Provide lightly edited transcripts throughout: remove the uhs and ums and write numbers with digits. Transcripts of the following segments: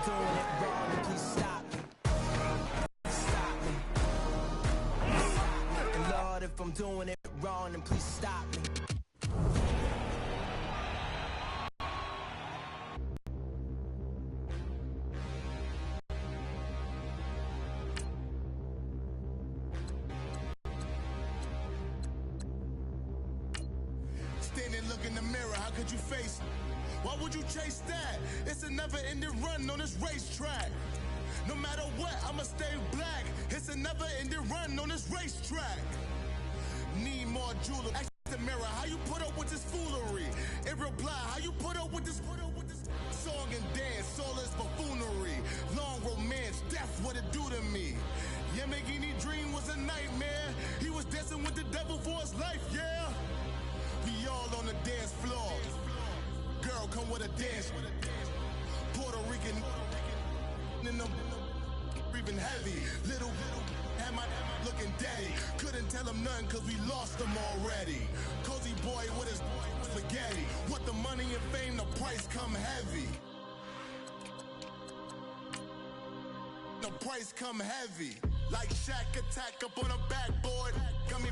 doing it wrong, then please stop me. Stop me. And Lord, if I'm doing it wrong, then please stop me. Standing, look in the mirror, how could you face it? Why would you chase that? It's a never-ending run on this racetrack. No matter what, I'ma stay black. It's a never-ending run on this racetrack. Need more jewelry. Ask the mirror, how you put up with this foolery? In reply, how you put up with this song and dance, all this buffoonery. Long romance, that's what it do to me. Yamagini dream was a nightmare. He was dancing with the devil for his life, yeah. We all on the dance floor. Girl, come with a dance. Puerto Rican in them breathing heavy. Little had my looking daddy. Couldn't tell him nothing cause we lost him already. Cozy boy with his spaghetti. What the money and fame, the price come heavy. The price come heavy. Like Shaq attack up on a backboard. Gummy,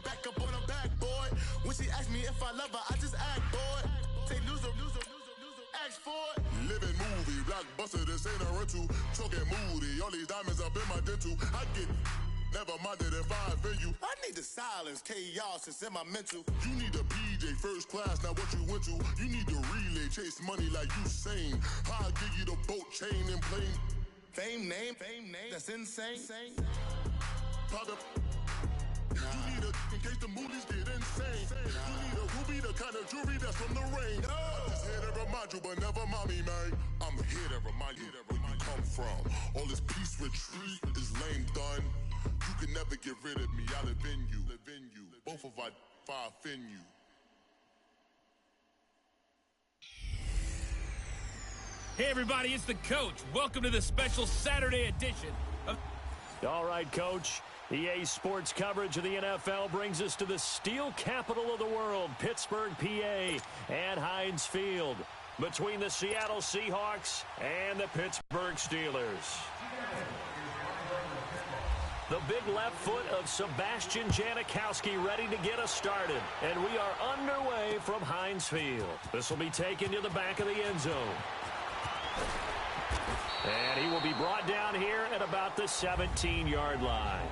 back up on a backboard. When she asked me if I love her, I just act bored. Say loser, ask for it. Living movie, blockbuster, this ain't a rental. Talking moody, all these diamonds up in my dental. I get never minded if I offend you. I need the silence, chaos, it's in my mental. You need a PJ, first class, not what you went to. You need the relay, chase money like you sane. I'll give you the boat, chain, and plane. Fame name, that's insane. Pop up. You need a, in case the movies get insane. You need a ruby, the kind of jewelry that's from the rain. I'm just here to remind you, but never mind me, man. I'm here to remind you where you come from. All this peace retreat is lame done. You can never get rid of me, I'll live in you. Both of our fire offend you. Hey everybody, it's the coach. Welcome to the special Saturday edition of... All right, Coach. EA Sports coverage of the NFL brings us to the steel capital of the world, Pittsburgh, PA, and Heinz Field, between the Seattle Seahawks and the Pittsburgh Steelers. The big left foot of Sebastian Janikowski ready to get us started, and we are underway from Heinz Field. This will be taken to the back of the end zone. And he will be brought down here at about the 17-yard line.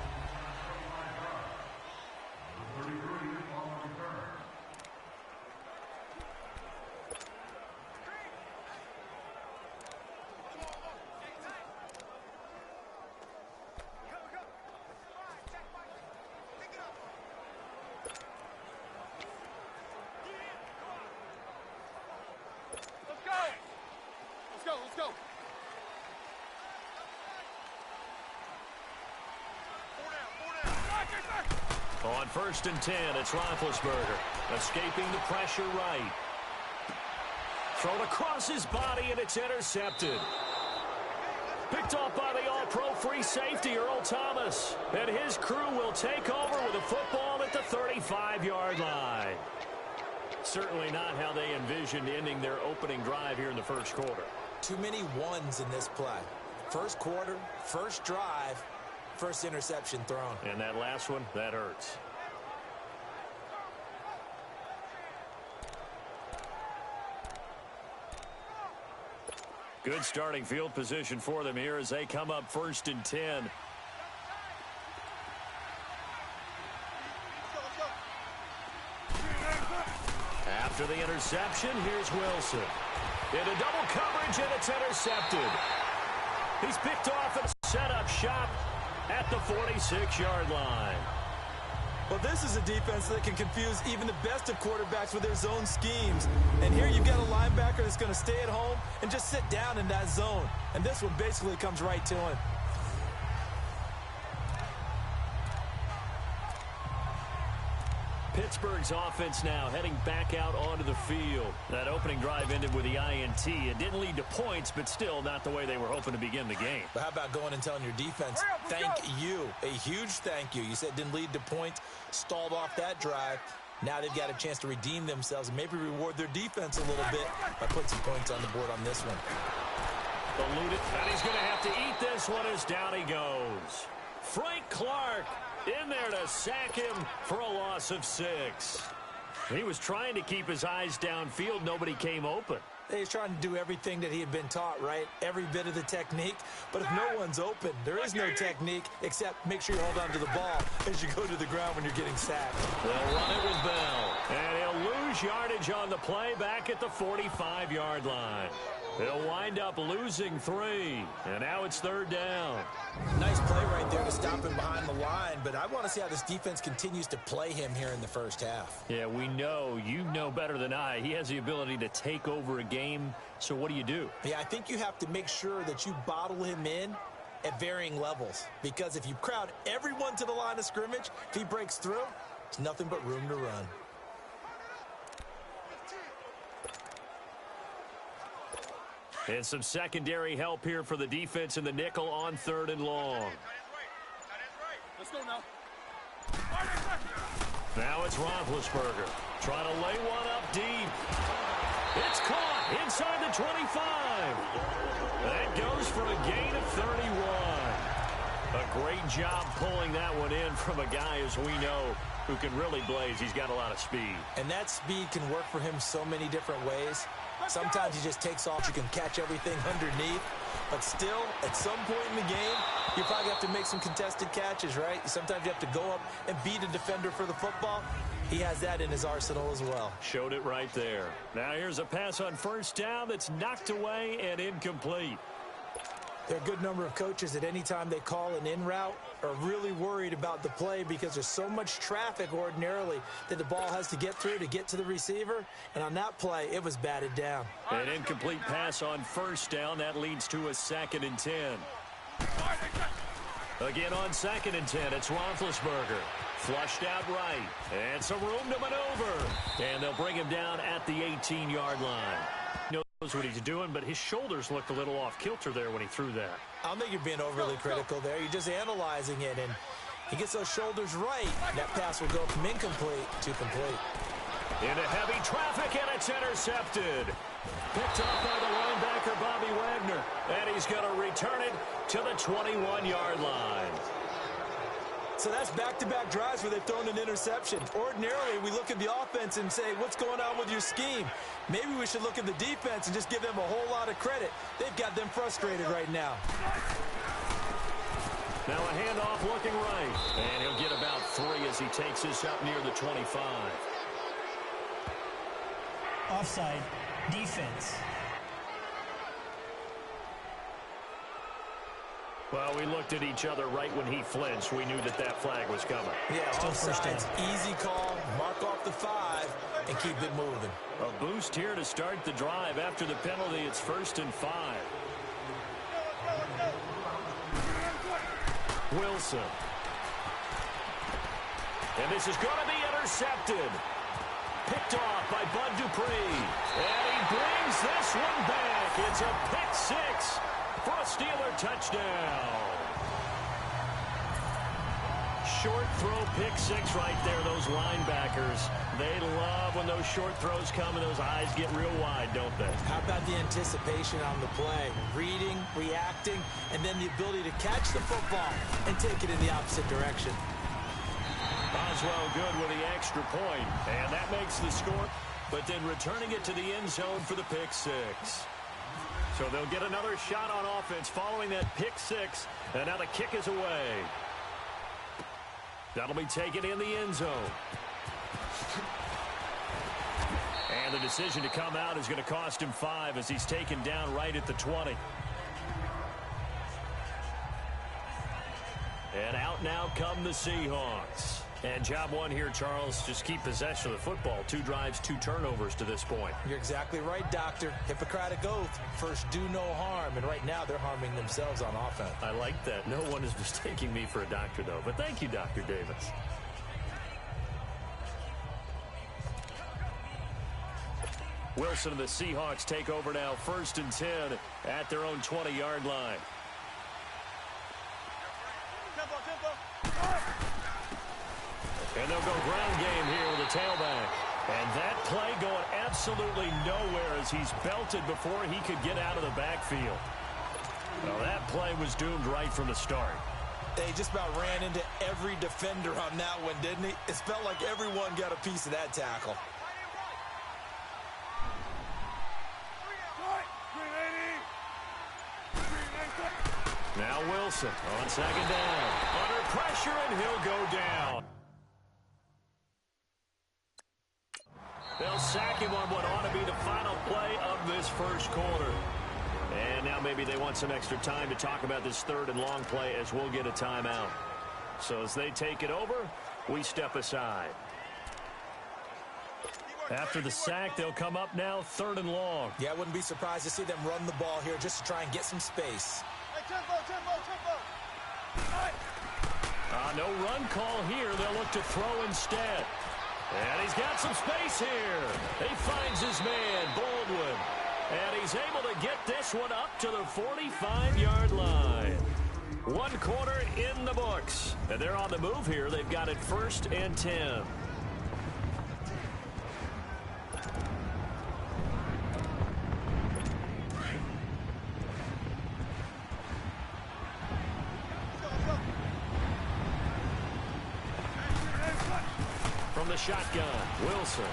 Let's go. On 1st and 10, it's Roethlisberger, escaping the pressure right. Thrown across his body, and it's intercepted. Picked off by the all-pro free safety, Earl Thomas. And his crew will take over with a football at the 35-yard line. Certainly not how they envisioned ending their opening drive here in the first quarter. Too many ones in this play. First quarter, first drive, first interception thrown. And that last one, that hurts. Good starting field position for them here as they come up 1st and 10. After the interception, here's Wilson. Into double coverage, and it's intercepted. He's picked off and set up shop at the 46-yard line. Well, this is a defense that can confuse even the best of quarterbacks with their zone schemes. And here you've got a linebacker that's going to stay at home and just sit down in that zone. And this one basically comes right to him. Pittsburgh's offense now heading back out onto the field. That opening drive ended with the INT. It didn't lead to points, but still not the way they were hoping to begin the game. But how about going and telling your defense, thank you, a huge thank you. You said it didn't lead to points, stalled off that drive. Now they've got a chance to redeem themselves and maybe reward their defense a little bit by putting some points on the board on this one. Eluded, and he's going to have to eat this one as down he goes. Frank Clark in there to sack him for a loss of 6. He was trying to keep his eyes downfield. Nobody came open. He's trying to do everything that he had been taught, right? Every bit of the technique. But if no one's open, there is no technique except make sure you hold on to the ball as you go to the ground when you're getting sacked. They'll run it with Bell. And he'll lose yardage on the play back at the 45-yard line. He'll wind up losing 3. And now it's 3rd down. Nice play right there to stop him behind the line, but I want to see how this defense continues to play him here in the first half. Yeah, we know. You know better than I. He has the ability to take over a game. So what do? Yeah, I think you have to make sure that you bottle him in at varying levels, because if you crowd everyone to the line of scrimmage, if he breaks through, it's nothing but room to run. And some secondary help here for the defense in the nickel on 3rd and long. Let's go now. Now it's Roethlisberger trying to lay one up deep. It's caught inside the 25. That goes for a gain of 31. A great job pulling that one in from a guy, as we know, who can really blaze. He's got a lot of speed. And that speed can work for him so many different ways. Sometimes he just takes off. You can catch everything underneath. But still, at some point in the game, you probably have to make some contested catches, right? Sometimes you have to go up and beat a defender for the football. He has that in his arsenal as well. Showed it right there. Now here's a pass on 1st down that's knocked away and incomplete. There are a good number of coaches at any time they call an in route are really worried about the play because there's so much traffic ordinarily that the ball has to get through to get to the receiver. And on that play, it was batted down. An incomplete pass on 1st down. That leads to a 2nd and 10. Again on 2nd and 10, it's Roethlisberger. Flushed out right. And some room to maneuver. And they'll bring him down at the 18-yard line. Knows what he's doing, but his shoulders looked a little off kilter there when he threw that. I don't think you're being overly critical there. You're just analyzing it, and he gets those shoulders right. That pass will go from incomplete to complete. Into heavy traffic, and it's intercepted. Picked up by the linebacker, Bobby Wagner. And he's going to return it to the 21-yard line. So that's back-to-back drives where they've thrown an interception. Ordinarily, we look at the offense and say, what's going on with your scheme? Maybe we should look at the defense and just give them a whole lot of credit. They've got them frustrated right now. Now a handoff looking right. And he'll get about 3 as he takes this up near the 25. Offside, defense. Well, we looked at each other right when he flinched. We knew that that flag was coming. Yeah, offsides, easy call, mark off the 5, and keep it moving. A boost here to start the drive. After the penalty, it's 1st and 5. Wilson. And this is going to be intercepted. Picked off by Bud Dupree. And he brings this one back. It's a pick 6 for a Steeler touchdown. Short throw, pick 6 right there. Those linebackers, they love when those short throws come and those eyes get real wide, don't they? How about the anticipation on the play? Reading, reacting, and then the ability to catch the football and take it in the opposite direction. Boswell good with the extra point, and that makes the score, but then returning it to the end zone for the pick 6. So they'll get another shot on offense following that pick 6, and now the kick is away. That'll be taken in the end zone. And the decision to come out is going to cost him 5 as he's taken down right at the 20. And out now come the Seahawks. And job one here, Charles, just keep possession of the football. 2 drives, 2 turnovers to this point. You're exactly right, Doctor. Hippocratic oath. First, do no harm. And right now, they're harming themselves on offense. I like that. No one is mistaking me for a doctor, though. But thank you, Dr. Davis. Wilson and the Seahawks take over now. 1st and 10 at their own 20-yard line. And they'll go ground game here with a tailback. And that play going absolutely nowhere as he's belted before he could get out of the backfield. Well, that play was doomed right from the start. He just about ran into every defender on that one, didn't he? It felt like everyone got a piece of that tackle. Now Wilson on second down. Under pressure, and he'll go down. They'll sack him on what ought to be the final play of this first quarter. And now maybe they want some extra time to talk about this third and long play as we'll get a timeout. So as they take it over, we step aside. After the sack, they'll come up now third and long. Yeah, I wouldn't be surprised to see them run the ball here just to try and get some space. No run call here. They'll look to throw instead. And he's got some space here. He finds his man, Baldwin. And he's able to get this one up to the 45-yard line. One quarter in the books. And they're on the move here. They've got it 1st and 10. From the shotgun, Wilson.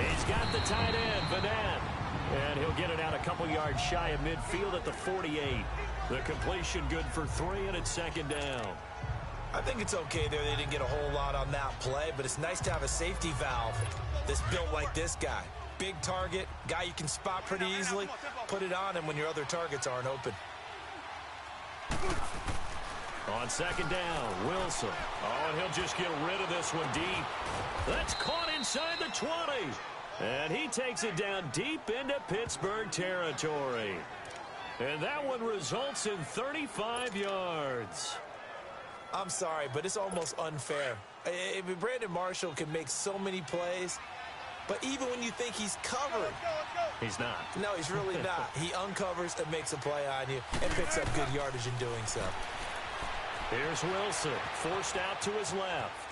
He's got the tight end, Vanette. And he'll get it out a couple yards shy of midfield at the 48. The completion good for 3, and it's second down. I think it's okay there. They didn't get a whole lot on that play, but it's nice to have a safety valve that's built like this guy. Big target, guy you can spot pretty easily. Put it on him when your other targets aren't open. On second down, Wilson. Oh, and he'll just get rid of this one deep. That's caught inside the 20. And he takes it down deep into Pittsburgh territory. And that one results in 35 yards. I'm sorry, but it's almost unfair. Brandon Marshall can make so many plays, but even when you think he's covered, he's not. No, he's really not. He uncovers and makes a play on you and picks up good yardage in doing so. Here's Wilson, forced out to his left.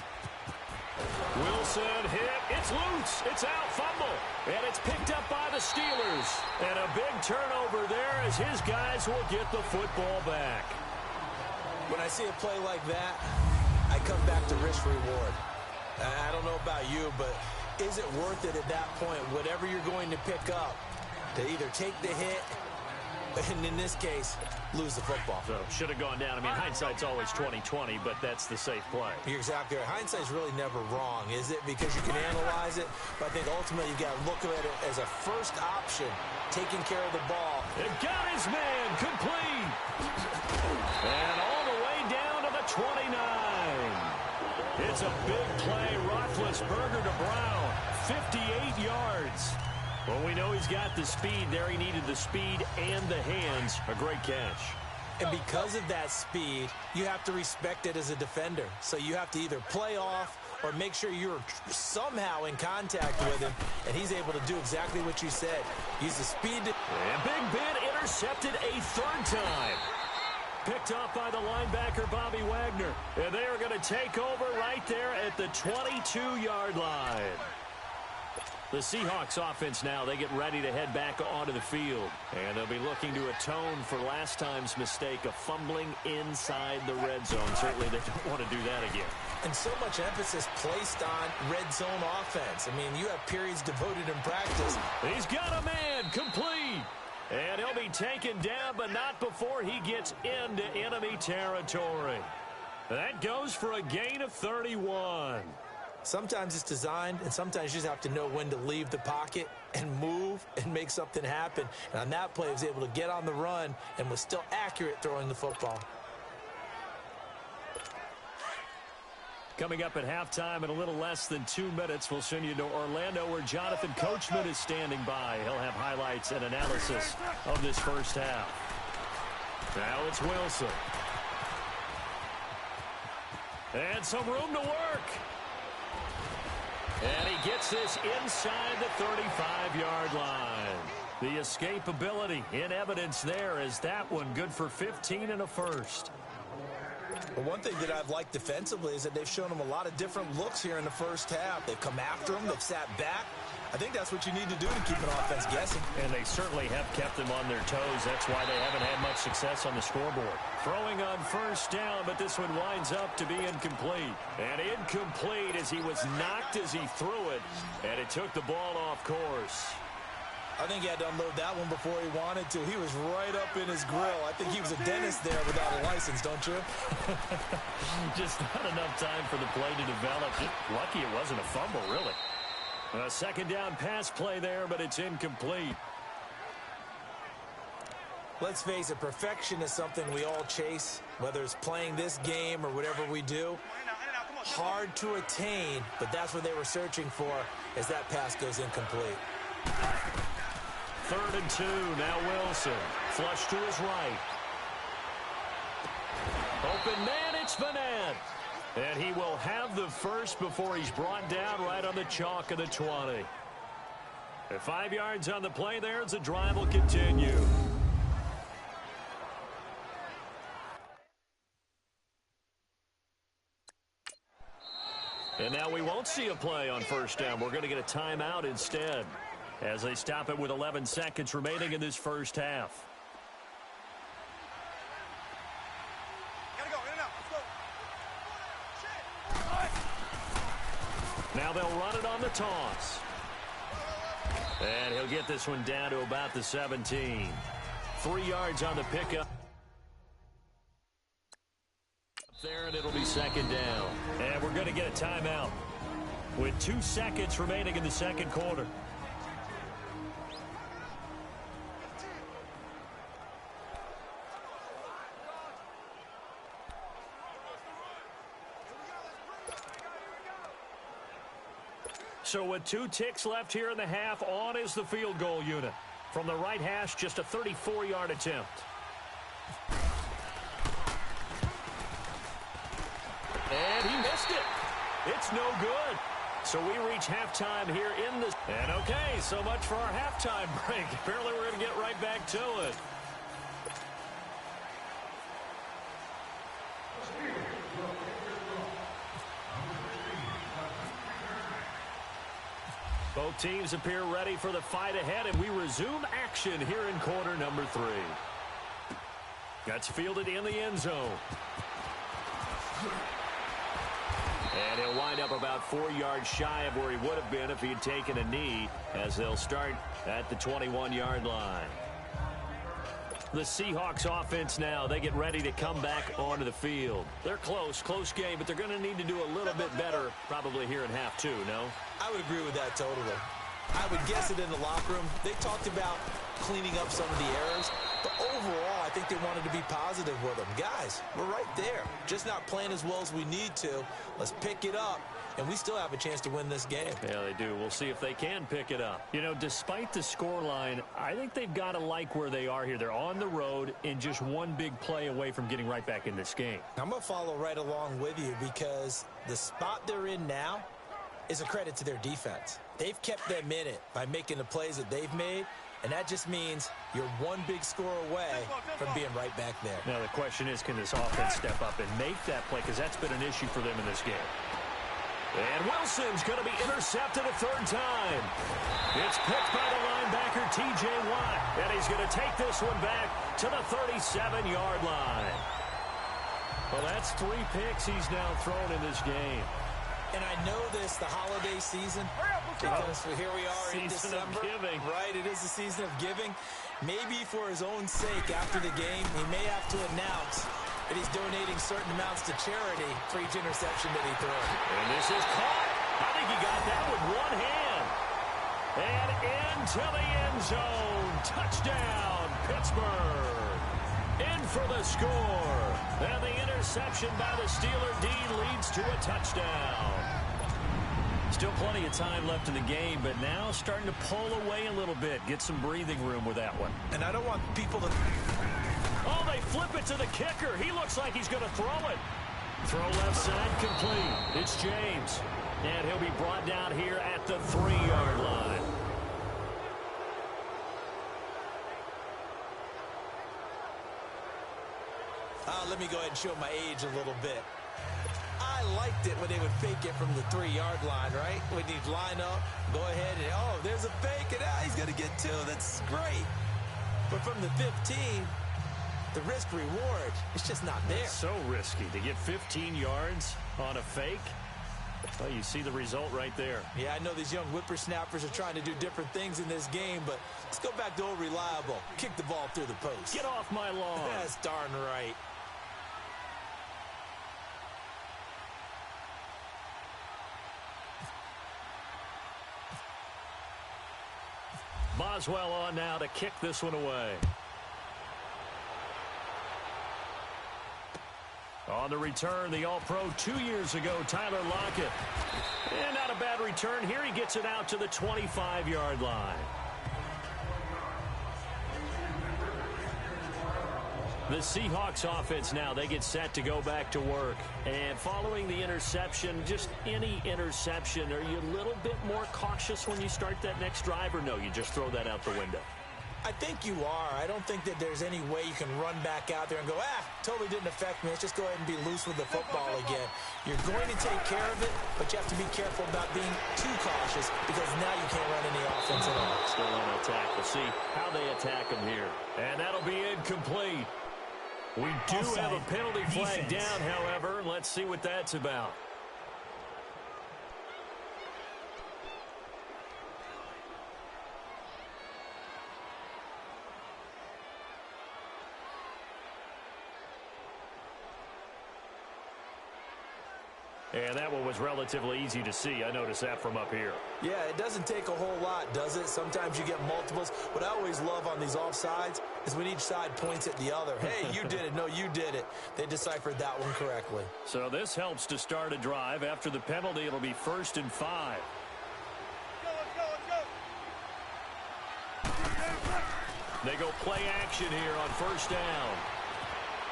Wilson hit. It's loose. It's out. Fumble. And it's picked up by the Steelers. And a big turnover there as his guys will get the football back. When I see a play like that, I come back to risk-reward. I don't know about you, but is it worth it at that point, whatever you're going to pick up, to either take the hit, and in this case, lose the football? So should have gone down. I mean, hindsight's always 20/20, but that's the safe play. You're exactly right. Hindsight's really never wrong, is it? Because you can analyze it, but I think ultimately you got to look at it as a first option, taking care of the ball. It got his man complete. And all the way down to the 29. It's a big play. Roethlisberger to Brown. 58 yards. Well, we know he's got the speed there. He needed the speed and the hands. A great catch. And because of that speed, you have to respect it as a defender. So you have to either play off or make sure you're somehow in contact with him. And he's able to do exactly what you said. Use the speed. And Big Ben intercepted a third time. Picked up by the linebacker, Bobby Wagner. And they are going to take over right there at the 22-yard line. The Seahawks offense now, they get ready to head back onto the field. And they'll be looking to atone for last time's mistake of fumbling inside the red zone. Certainly they don't want to do that again. And so much emphasis placed on red zone offense. I mean, you have periods devoted in practice. He's got a man complete. And he'll be taken down, but not before he gets into enemy territory. That goes for a gain of 31. Sometimes it's designed, and sometimes you just have to know when to leave the pocket and move and make something happen. And on that play, he was able to get on the run and was still accurate throwing the football. Coming up at halftime in a little less than 2 minutes, we'll send you to Orlando where Jonathan Coachman is standing by. He'll have highlights and analysis of this first half. Now it's Wilson. And some room to work. And he gets this inside the 35-yard line. The escapability in evidence there is that one good for 15 and a first. Well, one thing that I've liked defensively is that they've shown him a lot of different looks here in the first half. They've come after him. They've sat back. I think that's what you need to do to keep an offense guessing. And they certainly have kept them on their toes. That's why they haven't had much success on the scoreboard. Throwing on first down, but this one winds up to be incomplete. And incomplete as he was knocked as he threw it. And it took the ball off course. I think he had to unload that one before he wanted to. He was right up in his grill. I think he was a dentist there without a license, don't you? Just not enough time for the play to develop. Lucky it wasn't a fumble, really. A second down pass play there, but it's incomplete. Let's face it, perfection is something we all chase, whether it's playing this game or whatever we do. Hard to attain, but that's what they were searching for as that pass goes incomplete. 3rd and 2. Now Wilson. Flush to his right. Open man, it's Vanette. And he will have the first before he's brought down right on the chalk of the 20. At 5 yards on the play there, the drive will continue. And now we won't see a play on first down. We're going to get a timeout instead as they stop it with 11 seconds remaining in this first half. Now they'll run it on the toss. And he'll get this one down to about the 17. 3 yards on the pickup. There, and it'll be second down. And we're going to get a timeout with 2 seconds remaining in the second quarter. So with 2 ticks left here in the half, on is the field goal unit. From the right hash, just a 34-yard attempt. And he missed it. It's no good. So we reach halftime here in the... And okay, so much for our halftime break. Apparently we're going to get right back to it. Both teams appear ready for the fight ahead, and we resume action here in quarter number 3. That's fielded in the end zone. And he'll wind up about 4 yards shy of where he would have been if he had taken a knee, as they'll start at the 21-yard line. The Seahawks offense now, they get ready to come back onto the field. They're close game, but they're going to need to do a little bit better probably here in half 2, no? I would agree with that totally. I would guess it in the locker room. They talked about cleaning up some of the errors, but overall, I think they wanted to be positive with them. Guys, we're right there. Just not playing as well as we need to. Let's pick it up, and we still have a chance to win this game. Yeah, they do. We'll see if they can pick it up. You know, despite the scoreline, I think they've got to like where they are here. They're on the road and just one big play away from getting right back in this game. I'm going to follow right along with you because the spot they're in now is a credit to their defense. They've kept them in it by making the plays that they've made, and that just means you're one big score away from being right back there. Now the question is, can this offense step up and make that play? Because that's been an issue for them in this game. And Wilson's going to be intercepted a 3rd time. It's picked by the linebacker, T.J. Watt, and he's going to take this one back to the 37-yard line. Well, that's 3 picks he's now thrown in this game. And I know this, the holiday season, because here we are in December. Giving. Right, it is the season of giving. Maybe for his own sake after the game, he may have to announce that he's donating certain amounts to charity for each interception that he throws. And this is caught. I think he got that with one hand. And into the end zone. Touchdown, Pittsburgh. In for the score. And the interception by the Steeler D leads to a touchdown. Still plenty of time left in the game, but now starting to pull away a little bit. Get some breathing room with that one. And I don't want people to... Oh, they flip it to the kicker. He looks like he's going to throw it. Throw left side complete. It's James. And he'll be brought down here at the 3-yard line. Let me go ahead and show my age a little bit. I liked it when they would fake it from the 3-yard line, right? When you'd line up, go ahead, and oh, there's a fake, and he's going to get 2. That's great. But from the 15, the risk-reward, it's just not there. So risky to get 15 yards on a fake. Well, you see the result right there. Yeah, I know these young whippersnappers are trying to do different things in this game, but let's go back to old reliable. Kick the ball through the post. Get off my lawn. That's darn right. Boswell on now to kick this one away. On the return, the All-Pro 2 years ago, Tyler Lockett. And not a bad return. Here he gets it out to the 25-yard line. The Seahawks offense now, they get set to go back to work. And following the interception, just any interception, are you a little bit more cautious when you start that next drive, or no, you just throw that out the window? I think you are. I don't think that there's any way you can run back out there and go, totally didn't affect me. Let's just go ahead and be loose with the football again. You're going to take care of it, but you have to be careful about being too cautious because now you can't run any offense at all. Still on attack. We'll see how they attack him here. And that'll be incomplete. We do have a penalty flag down, however. Let's see what that's about. And that one was relatively easy to see. I noticed that from up here. Yeah, it doesn't take a whole lot, does it? Sometimes you get multiples. What I always love on these offsides is when each side points at the other. Hey, you did it. No, you did it. They deciphered that one correctly. So this helps to start a drive. After the penalty, it'll be 1st and 5. They go play action here on 1st down.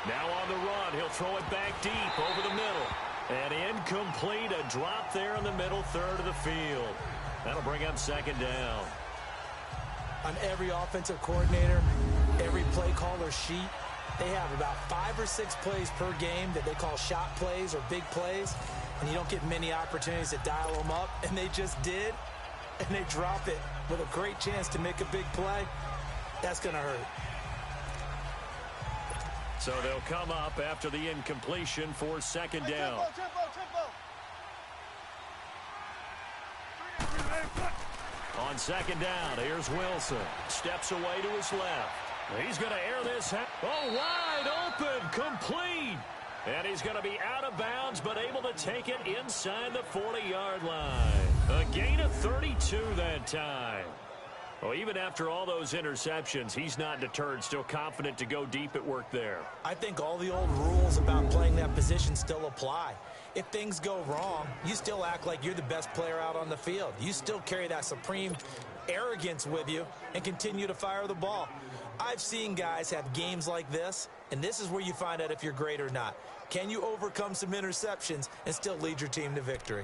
Now on the run, he'll throw it back deep over the middle. And incomplete, a drop there in the middle third of the field. That'll bring up 2nd down. On every offensive coordinator, every play caller sheet, they have about 5 or 6 plays per game that they call shot plays or big plays. And you don't get many opportunities to dial them up. And they just did. And they drop it with a great chance to make a big play. That's going to hurt. So they'll come up after the incompletion for 2nd down. On 2nd down, here's Wilson. Steps away to his left. He's going to air this. Oh, wide open, complete. And he's going to be out of bounds, but able to take it inside the 40-yard line. A gain of 32 that time. Well, even after all those interceptions, he's not deterred, still confident to go deep at work there. I think all the old rules about playing that position still apply. If things go wrong, you still act like you're the best player out on the field. You still carry that supreme arrogance with you and continue to fire the ball. I've seen guys have games like this, and this is where you find out if you're great or not. Can you overcome some interceptions and still lead your team to victory?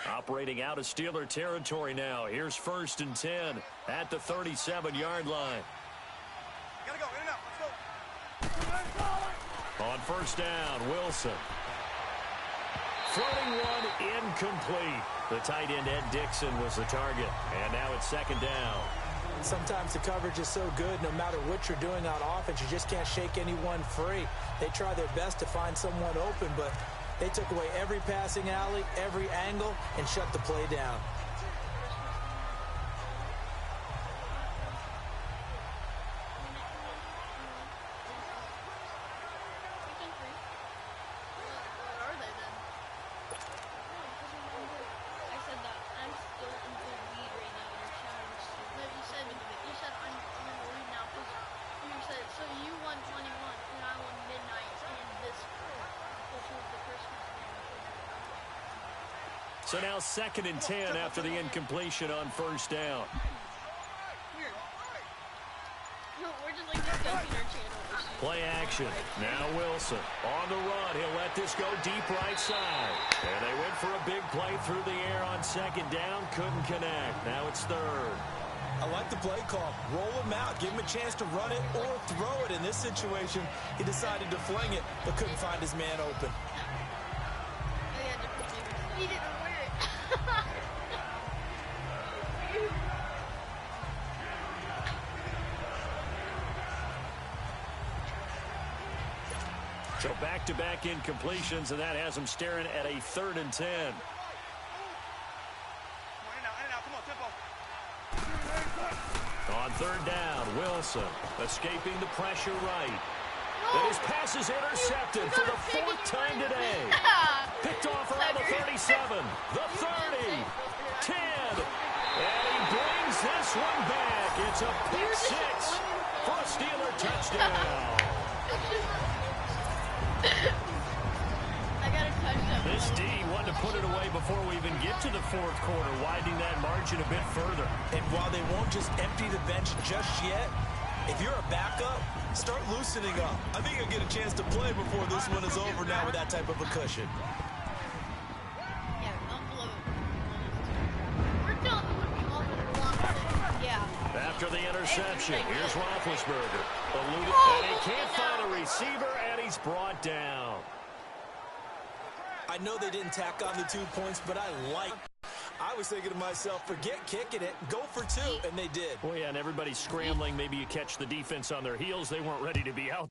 Operating out of Steeler territory now. Here's 1st and 10 at the 37-yard line. Gotta go, in and out, let's go. On 1st down, Wilson. Floating one incomplete. The tight end, Ed Dixon, was the target. And now it's 2nd down. Sometimes the coverage is so good, no matter what you're doing on offense, you just can't shake anyone free. They try their best to find someone open, but they took away every passing alley, every angle, and shut the play down. So now 2nd and 10 after the incompletion on 1st down. Play action. Now Wilson on the run. He'll let this go deep right side. And they went for a big play through the air on 2nd down. Couldn't connect. Now it's 3rd. I like the play call. Roll him out. Give him a chance to run it or throw it. In this situation, he decided to fling it, but couldn't find his man open. He didn't wear it. So back-to-back incompletions, and that has him staring at a 3rd and 10. On 3rd down, Wilson escaping the pressure right. And his pass is intercepted for the 4th time today. Picked off around the 37, the 30, 10. And he brings this one back. It's a pick 6 for a Steeler touchdown. I got a touchdown. This D wanted to put it away before we even get to the 4th quarter, widening that margin a bit further. And while they won't just empty the bench just yet, if you're a backup, start loosening up. I think you'll get a chance to play before this one is over now with that type of a cushion. Yeah, don't blow it. We're done with the yeah. After the interception, here's Roethlisberger. And he can't find a receiver, and he's brought down. I know they didn't tack on the 2 points, but I was thinking to myself, forget kicking it, go for 2, and they did. Well, yeah, and everybody's scrambling. Maybe you catch the defense on their heels. They weren't ready to be out.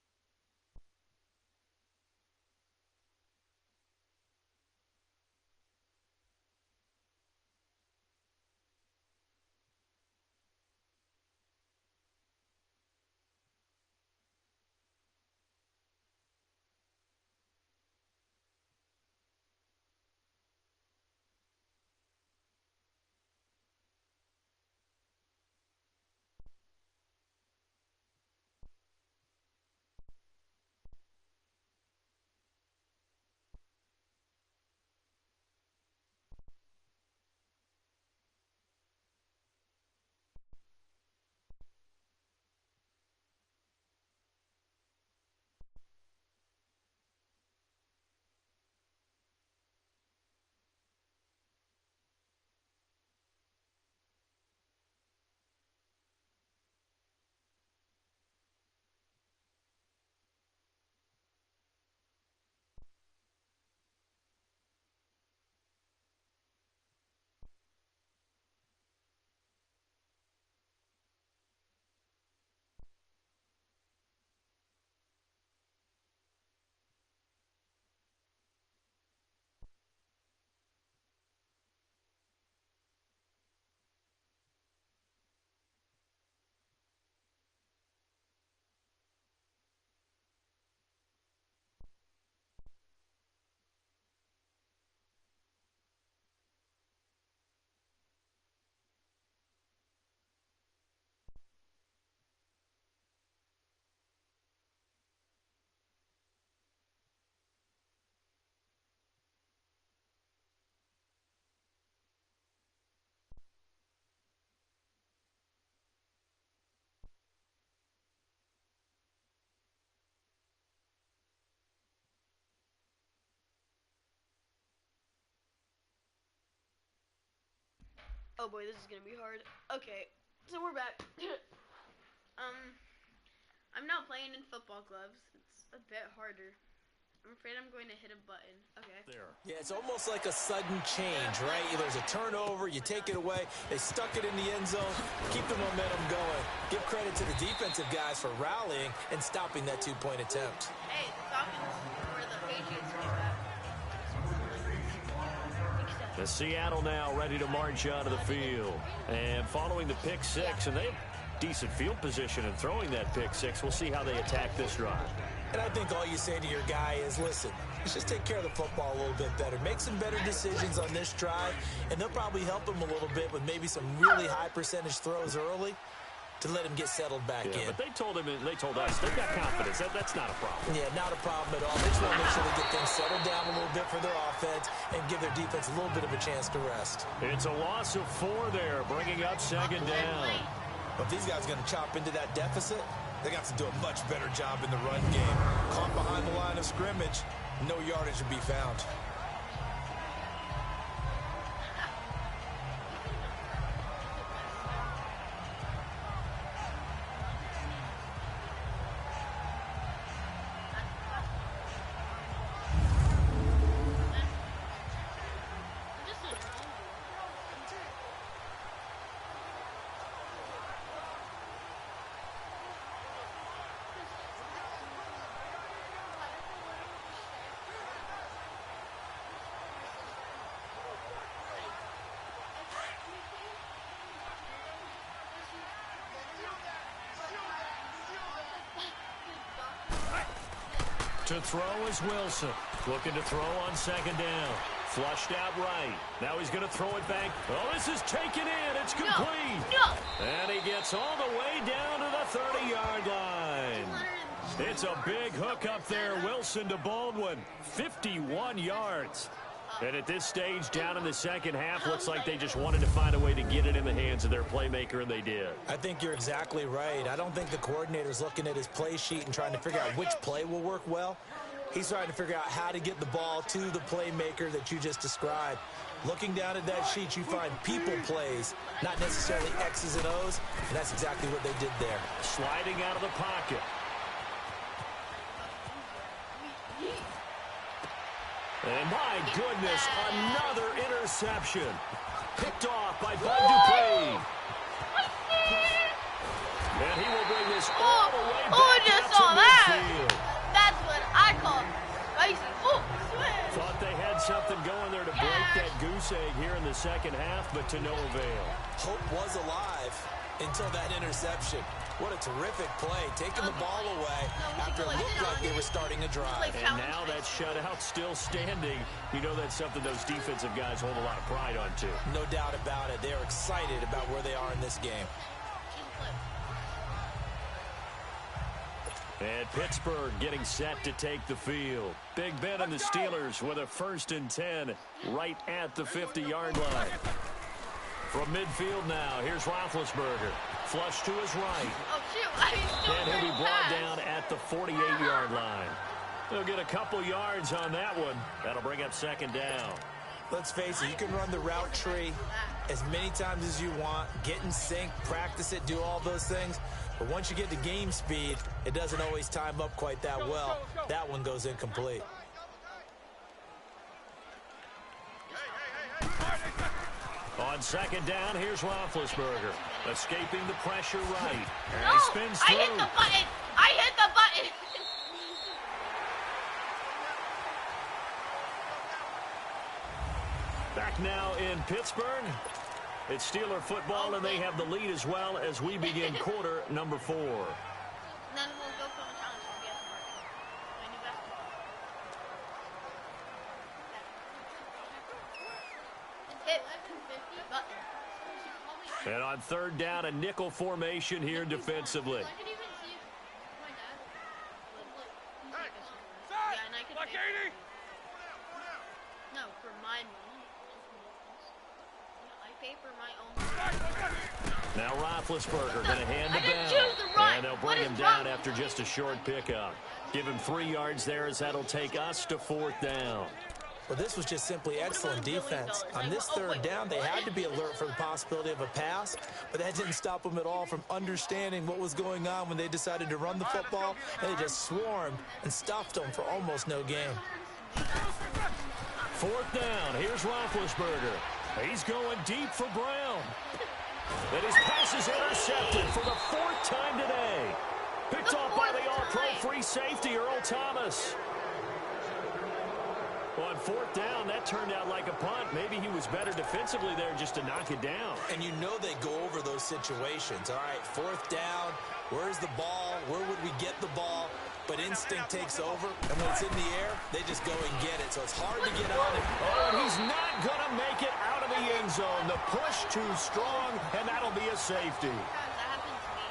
Oh boy, this is gonna be hard. Okay, so we're back. I'm now playing in football gloves. It's a bit harder. I'm afraid I'm going to hit a button. Okay. There. Yeah, it's almost like a sudden change, right? There's a turnover, you take it away, they stuck it in the end zone, keep the momentum going. Give credit to the defensive guys for rallying and stopping that 2-point attempt. Hey, the Falcons or the Patriots came back. The Seattle now ready to march onto the field. And following the pick 6, and they have decent field position and throwing that pick 6. We'll see how they attack this drive. And I think all you say to your guy is, listen, let's just take care of the football a little bit better. Make some better decisions on this drive, and they'll probably help him a little bit with maybe some really high percentage throws early to let him get settled back in. But they told us they've got confidence. That's not a problem. Yeah, not a problem at all. They just want to make sure they get things settled down a little bit for their offense and give their defense a little bit of a chance to rest. It's a loss of 4 there, bringing up 2nd down. But if these guys are going to chop into that deficit, they got to do a much better job in the run game. Caught behind the line of scrimmage, no yardage to be found. To throw is Wilson. Looking to throw on second down. Flushed out right. Now he's going to throw it back. Oh, this is taken in. It's complete. No. And he gets all the way down to the 30-yard line. It's a big hook up there. Wilson to Baldwin. 51 yards. And at this stage, down in the second half, looks like they just wanted to find a way to get it in the hands of their playmaker, and they did. I think you're exactly right. I don't think the coordinator's looking at his play sheet and trying to figure out which play will work well. He's trying to figure out how to get the ball to the playmaker that you just described. Looking down at that sheet, you find people plays, not necessarily X's and O's, and that's exactly what they did there. Sliding out of the pocket. And my goodness, another interception. Picked off by Bud Dupree. And he will bring this all the way back just out saw to that? midfield. That's what I call spicy. Oh, Thought they had something going there to break that goose egg here in the second half, but to no avail. Hope was alive until that interception. What a terrific play, taking the ball away after it looked like they were starting a drive. And now that shutout still standing. You know that's something those defensive guys hold a lot of pride on, too. No doubt about it. They're excited about where they are in this game. And Pittsburgh getting set to take the field. Big Ben and the Steelers with a 1st and 10 right at the 50-yard line. From midfield now, here's Roethlisberger. Flush to his right. Oh, shoot. And he'll be brought down at the 48-yard line. They'll get a couple yards on that one. That'll bring up second down. Let's face it, you can run the route tree as many times as you want, get in sync, practice it, do all those things. But once you get to game speed, it doesn't always time up quite that well. That one goes incomplete. On second down, here's Roethlisberger. Escaping the pressure right. And No, he spins through. I hit the button. I hit the button. Back now in Pittsburgh. It's Steeler football, and they have the lead as well as we begin quarter number 4. Then we'll go for a challenge. We'll get my new basketball. Hit the button. And on third down, a nickel formation here defensively. I could even see my dad. Look. Yeah, and I could pay. No, for my money. I pay for my own. Now Roethlisberger going to hand I it didn't down. choose the run. And they'll What bring is him down wrong? after just a short pickup. Give him 3 yards there as that'll take us to 4th down. Well, this was just simply excellent defense. On this third down, they had to be alert for the possibility of a pass, but that didn't stop them at all from understanding what was going on when they decided to run the football, and they just swarmed and stuffed them for almost no gain. 4th down. Here's Roethlisberger. He's going deep for Brown. And his pass is intercepted for the 4th time today. Picked off by the all-pro free safety, Earl Thomas. On 4th down, that turned out like a punt. Maybe he was better defensively there just to knock it down. And you know they go over those situations. All right, 4th down, where's the ball? Where would we get the ball? But instinct takes over, and when it's in the air, they just go and get it. So it's hard to get on it. Oh, and he's not going to make it out of the end zone. The push too strong, and that'll be a safety.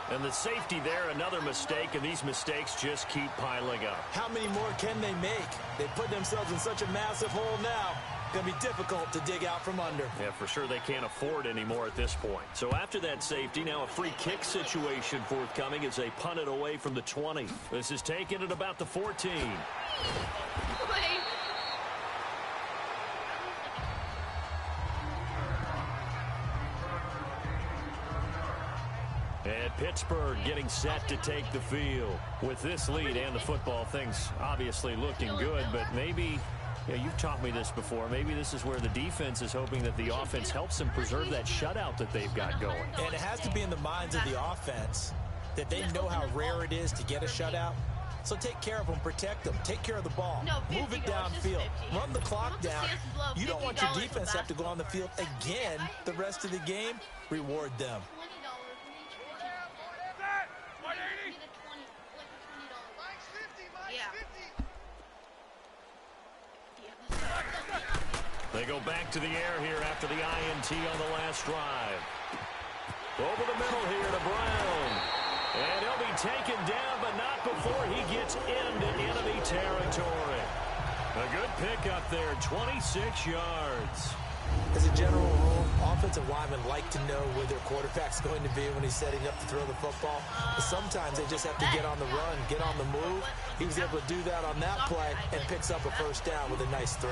And the safety there, another mistake, and these mistakes just keep piling up. How many more can they make? They put themselves in such a massive hole now. Going to be difficult to dig out from under. Yeah, for sure they can't afford any more at this point. So after that safety, now a free kick situation forthcoming as they punt it away from the 20. This is taken at about the 14. And Pittsburgh getting set to take the field. With this lead and the football, things obviously looking good, but maybe, you've taught me this before, maybe this is where the defense is hoping that the offense helps them preserve that shutout that they've got going. And it has to be in the minds of the offense that they know how rare it is to get a shutout. So take care of them, protect them, take care of the ball, move it downfield, run the clock down. You don't want your defense to have to go on the field again the rest of the game. Reward them. They go back to the air here after the INT on the last drive. Over the middle here to Brown. And he'll be taken down, but not before he gets into enemy territory. A good pickup there, 26 yards. As a general rule, offensive linemen like to know where their quarterback's going to be when he's setting up to throw the football. But sometimes they just have to get on the run, get on the move. He was able to do that on that play and picks up a first down with a nice throw.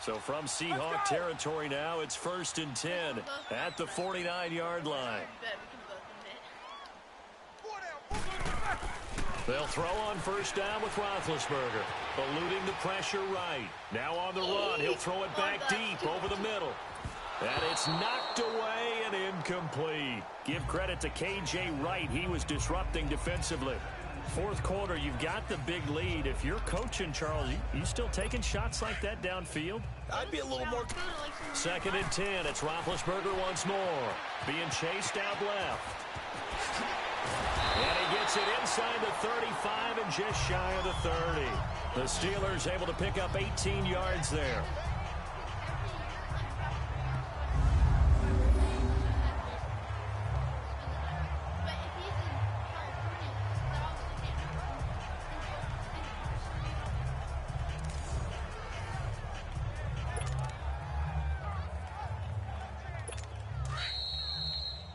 So from Seahawk territory now, it's 1st and 10 at the 49-yard line. They'll throw on first down with Roethlisberger, eluding the pressure right. Now on the run, he'll throw it back deep over the middle. And it's knocked away and incomplete. Give credit to K.J. Wright. He was disrupting defensively. Fourth quarter, you've got the big lead. If you're coaching, Charles, you still taking shots like that downfield? I'd be a little more... 2nd and 10. It's Roethlisberger once more. Being chased out left. And he gets it inside the 35 and just shy of the 30. The Steelers able to pick up 18 yards there.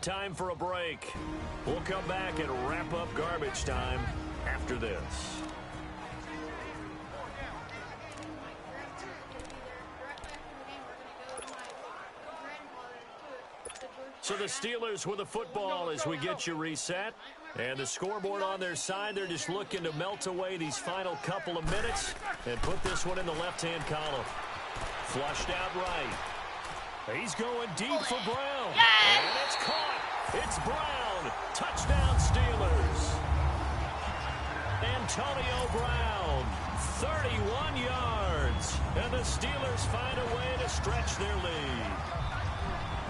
Time for a break. We'll come back and wrap up garbage time after this. So the Steelers with the football as we get you reset. And the scoreboard on their side, they're just looking to melt away these final couple of minutes and put this one in the left-hand column. Flushed out right. He's going deep for Brown. And it's caught. It's Brown. Touchdown Steelers. Antonio Brown, 31 yards. And the Steelers find a way to stretch their lead.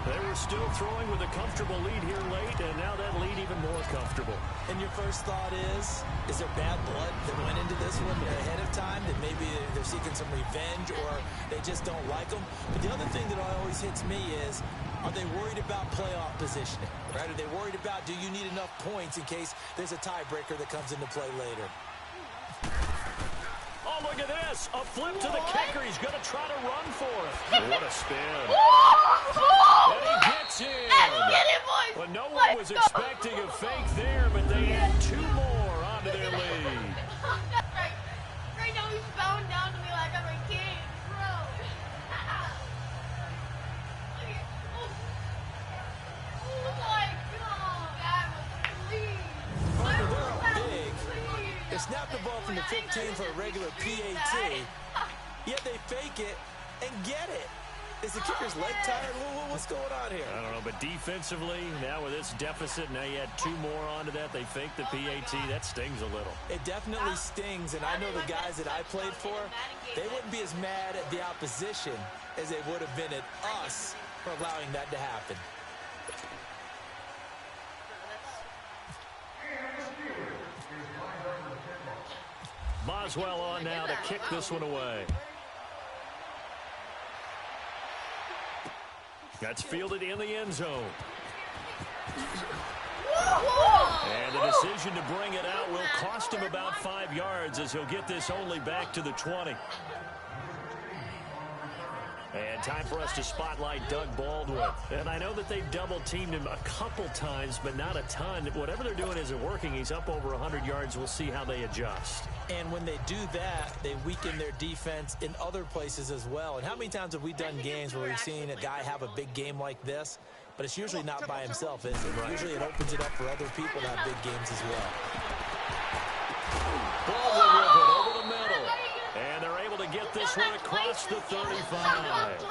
They were still throwing with a comfortable lead here late, and now that lead even more comfortable. And your first thought is there bad blood that went into this one ahead of time, that maybe they're seeking some revenge or they just don't like them? But the other thing that always hits me is, are they worried about playoff positioning? Right? Are they worried about, do you need enough points in case there's a tiebreaker that comes into play later? Oh, look at this. A flip to the kicker. He's going to try to run for it. What a spin. And he gets in. Well, no one was expecting a fake there, but they add 2 more onto their lead. Right now he's bowing down to me like I'm a king, bro. Oh my God, that was clean. They're big. They snapped the ball from the 15 for a regular PAT, yet they fake it and get it. Is the kicker's leg tired? What's going on here? I don't know, but defensively, now with this deficit, now you add 2 more onto that. They fake the PAT. That stings a little. It definitely stings, and I know the guys that I played for, they wouldn't be as mad at the opposition as they would have been at us for allowing that to happen. Boswell on now to kick this one away. That's fielded in the end zone. And the decision to bring it out will cost him about 5 yards as he'll get this only back to the 20. And time for us to spotlight Doug Baldwin. And I know that they've double-teamed him a couple times, but not a ton. Whatever they're doing isn't working. He's up over 100 yards. We'll see how they adjust. And when they do that, they weaken their defense in other places as well. And how many times have we done games where we've seen a guy have a big game like this? But it's usually not by himself, is it? Right. Usually it opens it up for other people to have big games as well. Baldwin with it over the middle. And they're able to get this one across the 35.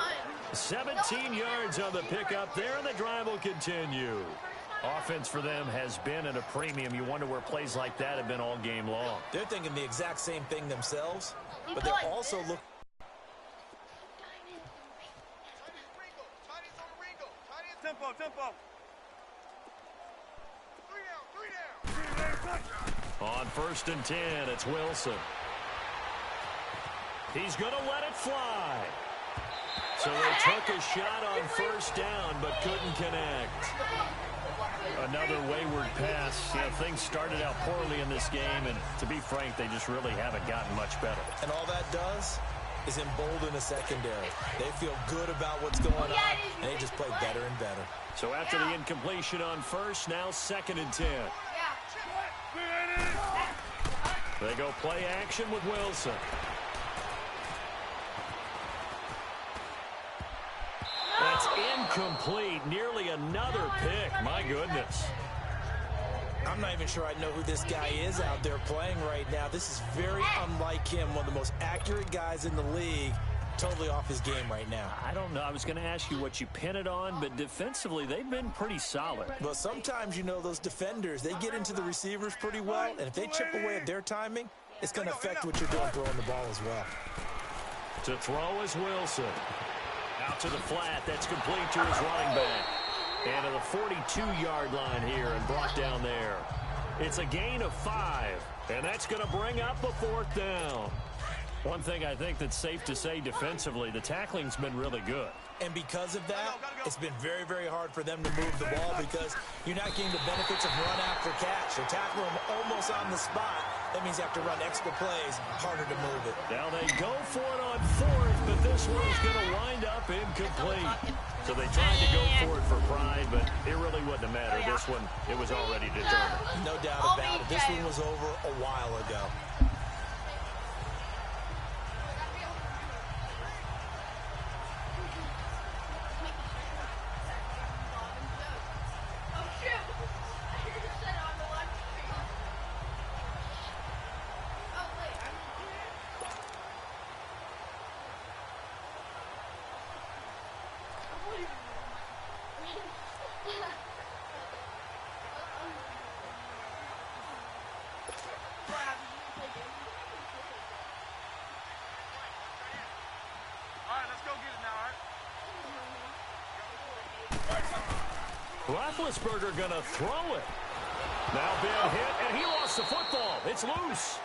17 yards on the pickup there, and the drive will continue. Offense for them has been at a premium. You wonder where plays like that have been all game long. They're thinking the exact same thing themselves, but they're also looking. Tempo, tempo. On 1st and 10, it's Wilson. He's going to let it fly. So they took a shot on 1st down, but couldn't connect. Another wayward pass. You know, things started out poorly in this game, and to be frank, they just really haven't gotten much better. And all that does is embolden the secondary. They feel good about what's going on, and they just play better and better. So after the incompletion on 1st, now 2nd and 10. They go play action with Wilson. That's incomplete. Nearly another pick. My goodness. I'm not even sure I know who this guy is out there playing right now. This is very unlike him. One of the most accurate guys in the league. Totally off his game right now. I don't know. I was going to ask you what you pin it on, but defensively, they've been pretty solid. Well, sometimes, you know, those defenders, they get into the receivers pretty well, and if they chip away at their timing, it's going to affect what you're doing throwing the ball as well. To throw is Wilson. Out to the flat. That's complete to his running back. And to the 42-yard line here and brought down there. It's a gain of 5, and that's going to bring up a 4th down. One thing I think that's safe to say defensively, the tackling's been really good. And because of that, it's been very, very hard for them to move the ball because you're not getting the benefits of run after catch. They're tackling them almost on the spot. That means you have to run extra plays, harder to move it. Now they go for it on 4th, but this one's going to wind up incomplete. So they tried to go for it for pride, but it really wouldn't have mattered. This one, it was already determined. No doubt about it. This one was over a while ago. Roethlisberger going to throw it. Now been hit, and he lost the football. It's loose.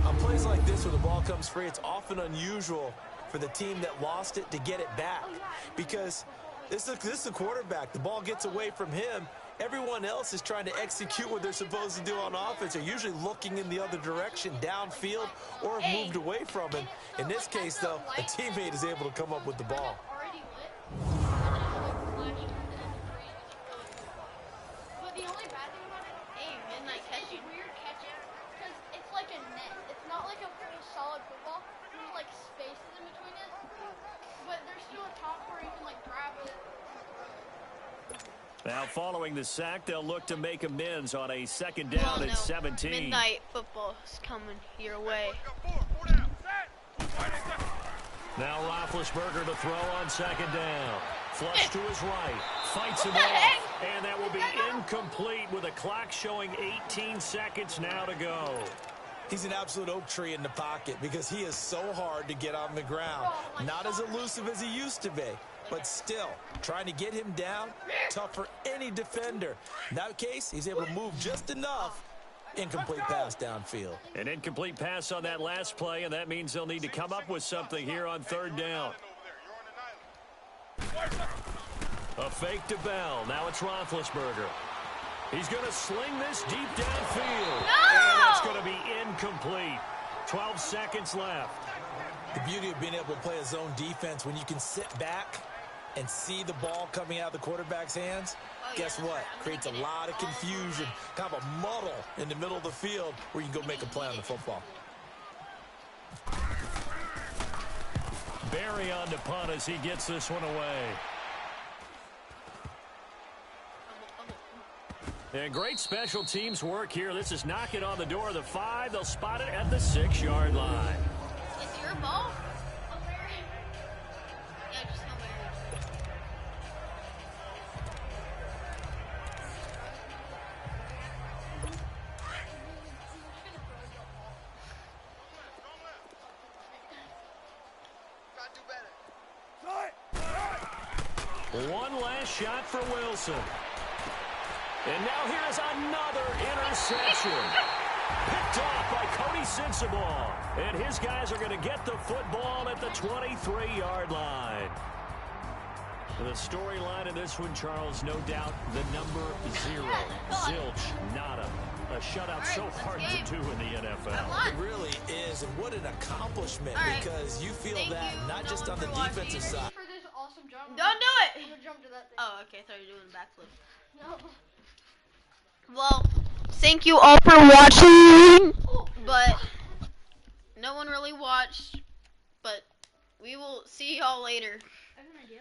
On plays like this where the ball comes free, it's often unusual for the team that lost it to get it back because this is a quarterback. The ball gets away from him. Everyone else is trying to execute what they're supposed to do on offense. They're usually looking in the other direction, downfield, or have moved away from it. In this case, though, a teammate is able to come up with the ball. But the only bad thing about it, midnight catching, weird catching, because it's like a net. It's not like a pretty solid football. There's like spaces in between it, but there's still a top where you can like grab it. Now, following the sack, they'll look to make amends on a 2nd down and 17. Midnight football is coming your way. Now Roethlisberger to throw on 2nd down. Flush to his right. Fights him off. And that will be incomplete with a clock showing 18 seconds now to go. He's an absolute oak tree in the pocket because he is so hard to get on the ground. Not as elusive as he used to be, but still, trying to get him down, tough for any defender. In that case, he's able to move just enough. Incomplete pass downfield. An incomplete pass on that last play, and that means they'll need to come up with something here on 3rd down. A fake to Bell. Now it's Roethlisberger. He's going to sling this deep downfield. And that's going to be incomplete. 12 seconds left. The beauty of being able to play a zone defense when you can sit back and see the ball coming out of the quarterback's hands, guess what? Creates a lot of confusion, kind of a muddle in the middle of the field where you can go make a play on the football. Barry on to punt as he gets this one away. And great special teams work here. This is knocking on the door of the 5. They'll spot it at the 6-yard line. It's your ball. One last shot for Wilson. And now here is another interception. Picked off by Cody Sensabaugh. And his guys are going to get the football at the 23-yard line. The storyline of this one, Charles, no doubt the number 0. Zilch, nada. A shutout so hard to do in the NFL. It really is, and what an accomplishment, because you feel that not just on the defensive side. Don't do it! Oh, okay, I thought you were doing a backflip. No. Well, thank you all for watching, but no one really watched, but we will see y'all later. I have an idea.